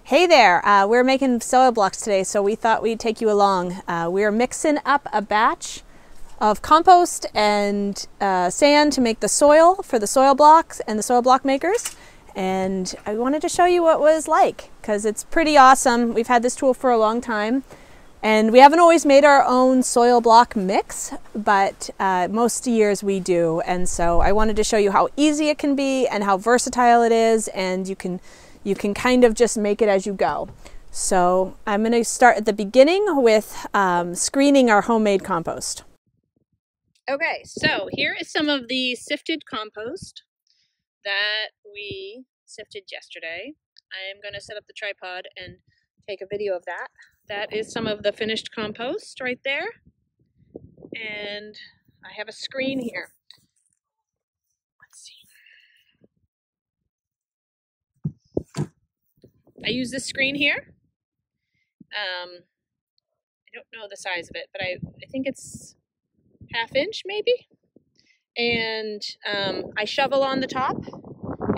Hey there, we're making soil blocks today, so we thought we'd take you along. We're mixing up a batch of compost and sand to make the soil for the soil blocks and the soil block makers. And I wanted to show you what it was like, because it's pretty awesome. We've had this tool for a long time, and we haven't always made our own soil block mix, but most years we do. And so I wanted to show you how easy it can be and how versatile it is, and you can kind of just make it as you go. So I'm going to start at the beginning with screening our homemade compost. Okay, so here is some of the sifted compost that we sifted yesterday. I am going to set up the tripod and take a video of that. That is some of the finished compost right there. And I have a screen here. Let's see. I use this screen here. I don't know the size of it, but I think it's ½ inch maybe. And I shovel on the top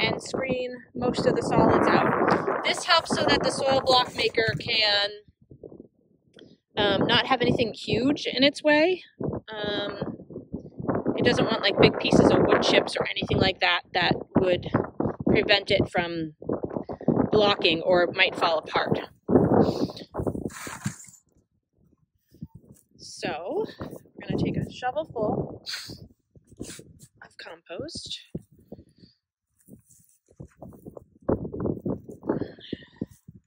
and screen most of the solids out. This helps so that the soil block maker can not have anything huge in its way. It doesn't want like big pieces of wood chips or anything like that that would prevent it from blocking, or it might fall apart. So we're going to take a shovel full of compost.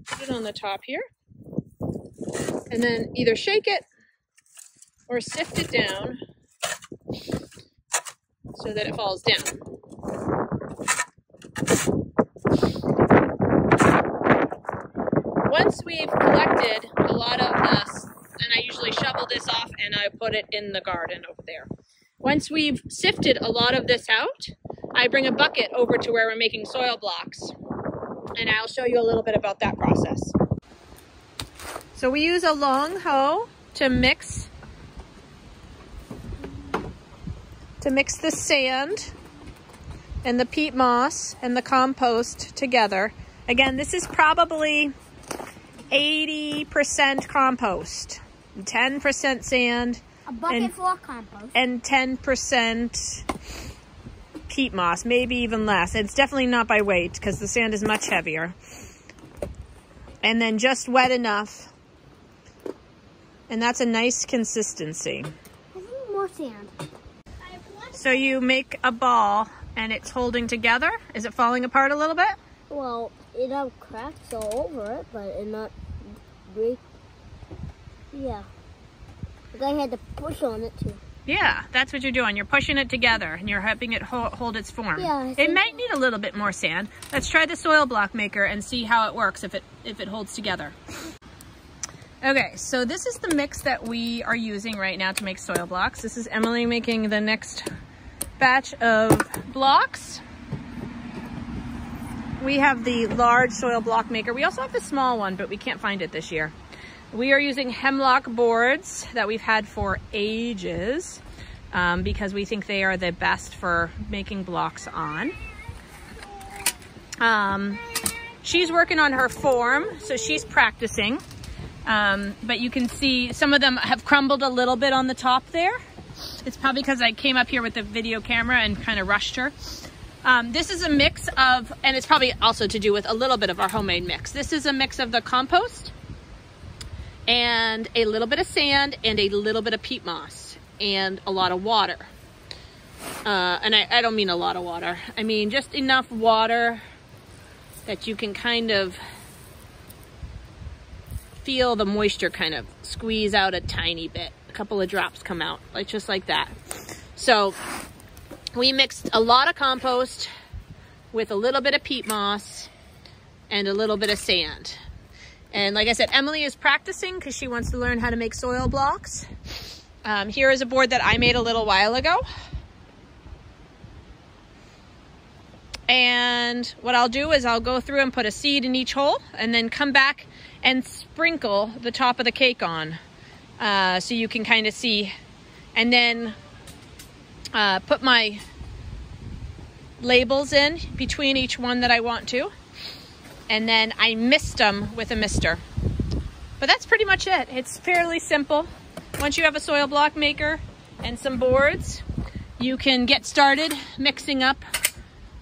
Put it on the top here, and then either shake it or sift it down so that it falls down. Once we've collected a lot of this, and I usually shovel this off and I put it in the garden over there. Once we've sifted a lot of this out, I bring a bucket over to where we're making soil blocks, and I'll show you a little bit about that process. So we use a long hoe to mix the sand and the peat moss and the compost together. Again, this is probably 80% compost, 10% sand, a bucket full of compost, and 10% peat moss, maybe even less. It's definitely not by weight because the sand is much heavier. And then just wet enough, and that's a nice consistency. I need more sand. So you make a ball and it's holding together. Is it falling apart a little bit? Well, it have cracks all over it, but it not break. Yeah. But I had to push on it too. Yeah, that's what you're doing. You're pushing it together and you're helping it hold its form. Yeah, it might need a little bit more sand. Let's try the soil block maker and see how it works if it holds together. Okay, so this is the mix that we are using right now to make soil blocks. This is Emily making the next batch of blocks. We have the large soil block maker. We also have the small one, but we can't find it this year. We are using hemlock boards that we've had for ages because we think they are the best for making blocks on. She's working on her form, so she's practicing. But you can see some of them have crumbled a little bit on the top there. It's probably because I came up here with the video camera and kind of rushed her. This is a mix of, and it's probably also to do with a little bit of our homemade mix. This is a mix of the compost and a little bit of sand and a little bit of peat moss and a lot of water. And I don't mean a lot of water. I mean just enough water that you can kind of feel the moisture kind of squeeze out a tiny bit. A couple of drops come out, like just like that. So we mixed a lot of compost with a little bit of peat moss and a little bit of sand. And like I said, Emily is practicing because she wants to learn how to make soil blocks. Here is a board that I made a little while ago. And what I'll do is I'll go through and put a seed in each hole and then come back and sprinkle the top of the cake on so you can kind of see. And then put my labels in between each one that I want to. and then I mist them with a mister. But that's pretty much it. It's fairly simple. Once you have a soil block maker and some boards, you can get started mixing up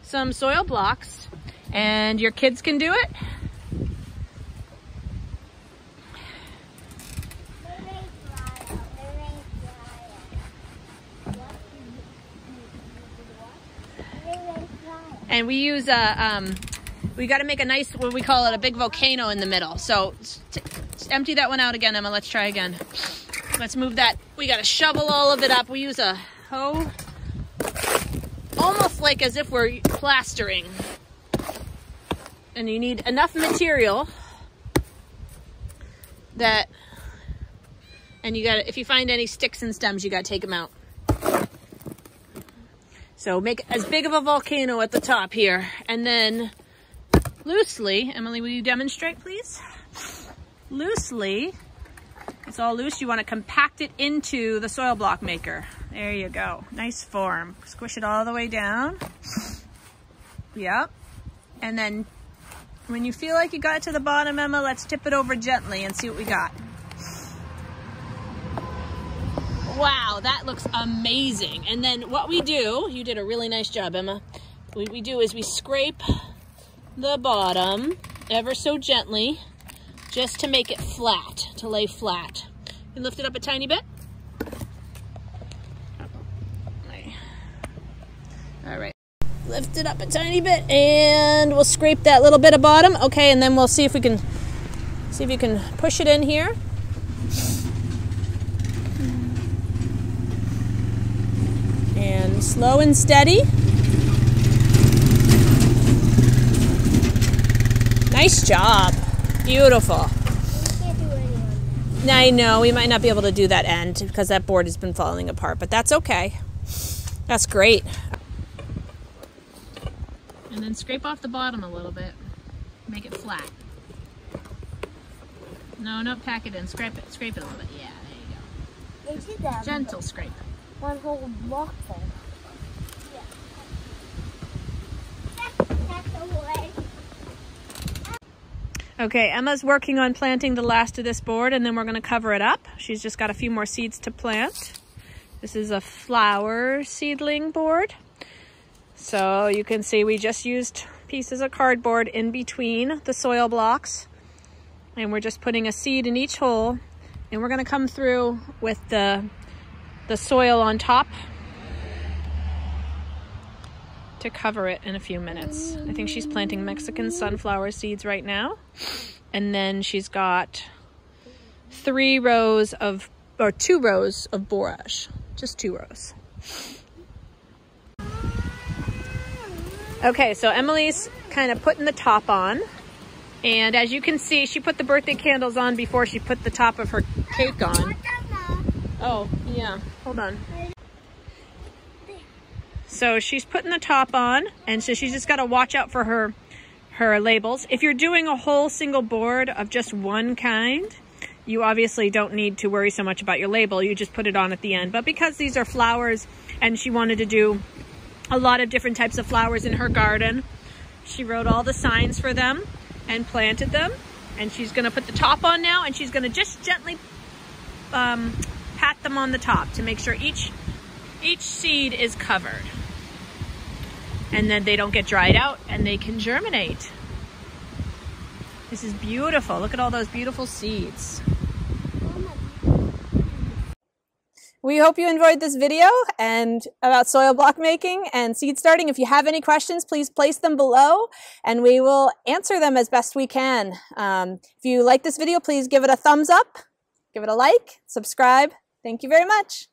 some soil blocks, and your kids can do it. And we use we got to make a nice, what we call it, a big volcano in the middle. So empty that one out again, Emma. Let's try again. Let's move that. We got to shovel all of it up. We use a hoe, almost like as if we're plastering. And you need enough material that, and you got to, if you find any sticks and stems, you got to take them out. So make as big of a volcano at the top here, and then loosely, Emily, will you demonstrate, please? Loosely, it's all loose. You want to compact it into the soil block maker. There you go. Nice form. Squish it all the way down. Yep. And then when you feel like you got it to the bottom, Emma, let's tip it over gently and see what we got. Wow, that looks amazing. And then what we do, you did a really nice job, Emma. What we do is we scrape the bottom ever so gently, just to make it flat, to lay flat. You lift it up a tiny bit. All right, lift it up a tiny bit, and we'll scrape that little bit of bottom. Okay, and then we'll see if you can push it in here. And slow and steady. Nice job. Beautiful. I know, we might not be able to do that end because that board has been falling apart, but that's okay. That's great. And then scrape off the bottom a little bit. Make it flat. No, pack it in. Scrape it a little bit. Yeah, there you go. Gentle scrape. One whole block full. Okay, Emma's working on planting the last of this board, and then we're going to cover it up. She's just got a few more seeds to plant. This is a flower seedling board. So you can see we just used pieces of cardboard in between the soil blocks, and we're just putting a seed in each hole, and we're going to come through with the soil on top to cover it in a few minutes. I think she's planting Mexican sunflower seeds right now. And then she's got 2 rows of borage, just 2 rows. Okay, so Emily's kind of putting the top on. And as you can see, she put the birthday candles on before she put the top of her cake on. Oh, yeah, hold on. So she's putting the top on, and so she's just got to watch out for her labels. If you're doing a whole single board of just one kind, you obviously don't need to worry so much about your label. You just put it on at the end. But because these are flowers, and she wanted to do a lot of different types of flowers in her garden, she wrote all the signs for them and planted them. And she's going to put the top on now, and she's going to just gently pat them on the top to make sure each seed is covered. And then they don't get dried out and they can germinate. This is beautiful. Look at all those beautiful seeds. We hope you enjoyed this video and about soil block making and seed starting. If you have any questions, please place them below and we will answer them as best we can. If you like this video, please give it a thumbs up, give it a like, subscribe. Thank you very much.